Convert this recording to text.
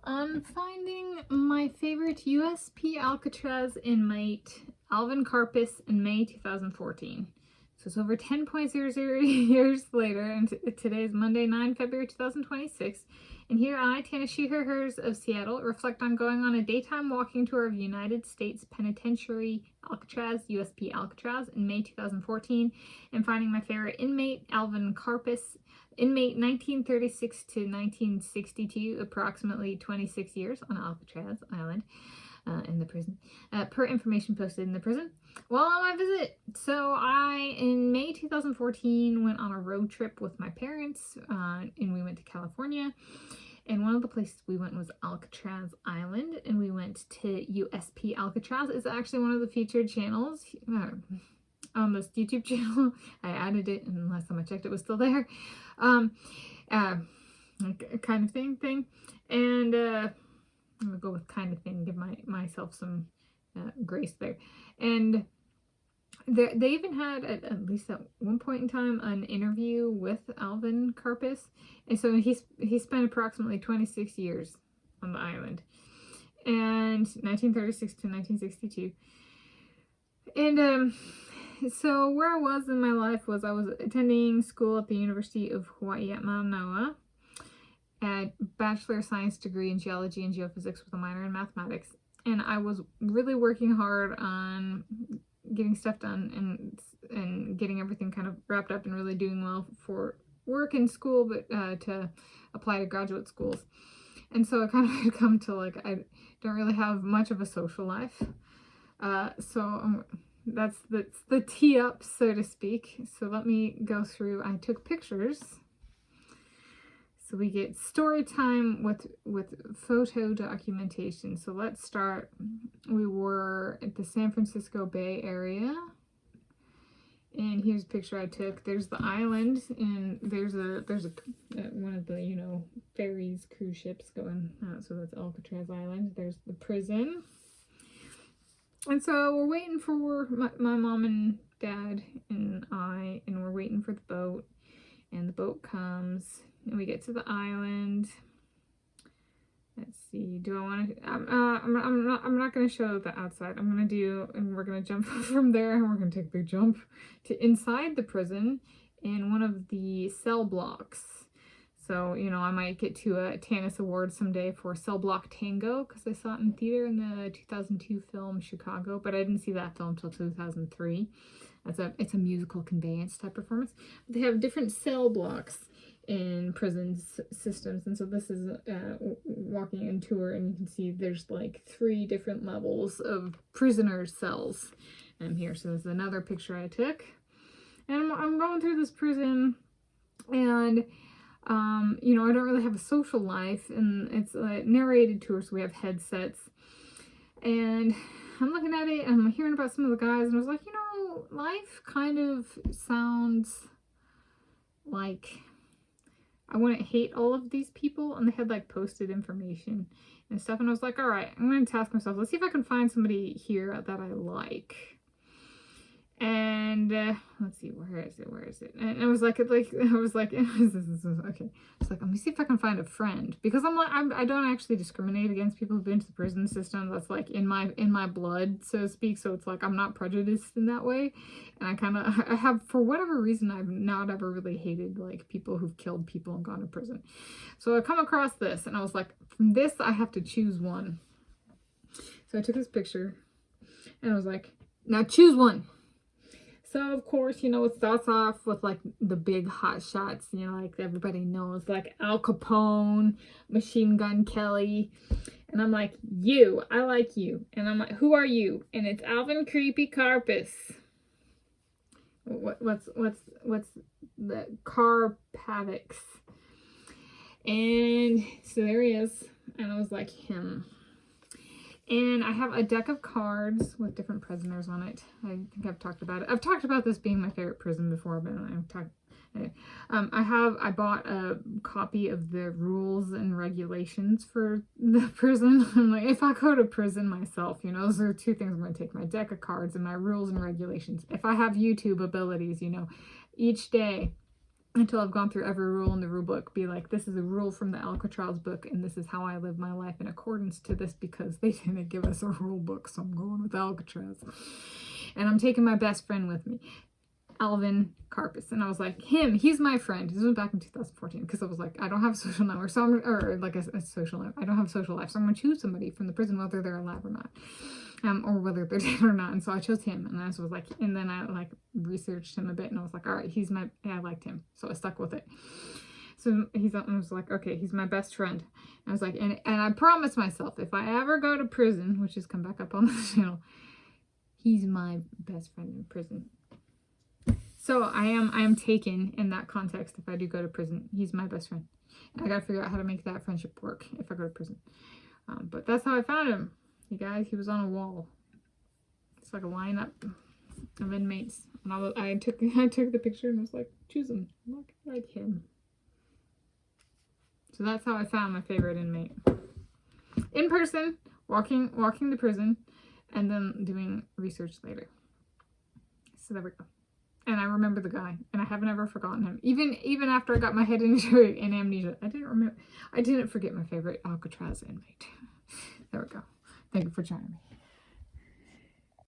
I'm finding my favorite USP Alcatraz inmate, Alvin Karpis, in May 2014. So it's over 10.00 years later, and today is Monday, 9 February 2026. And here I, Tanis Coralee of Seattle, reflect on going on a daytime walking tour of United States Penitentiary Alcatraz, USP Alcatraz, in May 2014, and finding my favorite inmate, Alvin Karpis, inmate 1936 to 1962, approximately 26 years on Alcatraz Island in the prison, per information posted in the prison while on my visit. So I, in May 2014, went on a road trip with my parents, and we went to California. And one of the places we went was Alcatraz Island, and we went to USP Alcatraz. It's actually one of the featured channels on this YouTube channel. I added it, and last time I checked, it was still there. Kind of thing. And I'm gonna go with kind of thing, give myself some grace there. And they even had, at least at one point in time, an interview with Alvin Karpis. And so he spent approximately 26 years on the island, and 1936 to 1962. And so where I was in my life was I was attending school at the University of Hawaii at Manoa, at Bachelor of Science degree in Geology and Geophysics with a minor in Mathematics. And I was really working hard on getting stuff done and getting everything kind of wrapped up and really doing well for work in school, but to apply to graduate schools. And so it kind of had come to, like, I don't really have much of a social life. That's the tee up, so to speak. So let me go through. I took pictures. So we get story time with photo documentation. So let's start. We were at the San Francisco Bay Area. And here's a picture I took. There's the island, and there's a one of the, ferries, cruise ships going out. So that's Alcatraz Island. There's the prison. And so we're waiting for my mom and dad and I, and we're waiting for the boat. And the boat comes, and we get to the island. Let's see. Do I want to? I'm not going to show the outside. I'm going to do, and we're going to jump from there, and we're going to take a big jump to inside the prison in one of the cell blocks. So, I might get to a Tanis Award someday for Cell Block Tango, because I saw it in theater in the 2002 film Chicago, but I didn't see that film until 2003. It's a musical conveyance type performance. But they have different cell blocks in prison systems, and so this is walking in tour, and you can see there's like 3 different levels of prisoner cells here. So there's another picture I took, and I'm going through this prison, and I don't really have a social life, and it's a narrated tour, so we have headsets, and I'm looking at it, and I'm hearing about some of the guys, and I was like, life kind of sounds like I wouldn't hate all of these people, and they had like posted information and stuff, and I was like, all right, I'm going to task myself, let's see if I can find somebody here that I like. And let's see, where is it? And it was like, okay. It's like, let me see if I can find a friend, because I don't actually discriminate against people who've been to the prison system. That's like in my blood, so to speak. So it's like I'm not prejudiced in that way. And I have, for whatever reason, I've not ever really hated like people who've killed people and gone to prison. So I come across this, and I was like, from this I have to choose one. So I took this picture, and I was like, now choose one. So, of course, it starts off with, like, the big hot shots, like everybody knows, like Al Capone, Machine Gun Kelly. And I'm like, I like you. And I'm like, who are you? And it's Alvin Karpis. What's the Karpavix? And so there he is. And I was like, him. And I have a deck of cards with different prisoners on it. I think I've talked about it. I've talked about this being my favorite prison before, but I bought a copy of the rules and regulations for the prison. I'm like, if I go to prison myself, those are 2 things I'm going to take: my deck of cards and my rules and regulations. If I have YouTube abilities, each day until I've gone through every rule in the rule book, be like, this is a rule from the Alcatraz book, and this is how I live my life in accordance to this, because they didn't give us a rule book, so I'm going with Alcatraz. And I'm taking my best friend with me, Alvin Karpis. And I was like, he's my friend. This was back in 2014, because I was like, I don't have a social network, so or like a social life. I don't have a social life, so I'm going to choose somebody from the prison, whether they're alive or not. Or whether they're dead or not. And so I chose him, and I was like, and then I like researched him a bit, and I was like, all right, I liked him, so I stuck with it. So I was like, okay, he's my best friend. And I was like, and I promised myself, if I ever go to prison, which has come back up on the channel, he's my best friend in prison. So I am taken in that context. If I do go to prison, he's my best friend. I gotta figure out how to make that friendship work if I go to prison. But that's how I found him. You guys, he was on a wall. It's like a lineup of inmates. And I took the picture and was like, choose him. Look like him. So that's how I found my favorite inmate. In person, walking the prison, and then doing research later. So there we go. And I remember the guy, and I haven't ever forgotten him. Even after I got my head injury and amnesia, I didn't forget my favorite Alcatraz inmate. There we go. Thank you for joining me.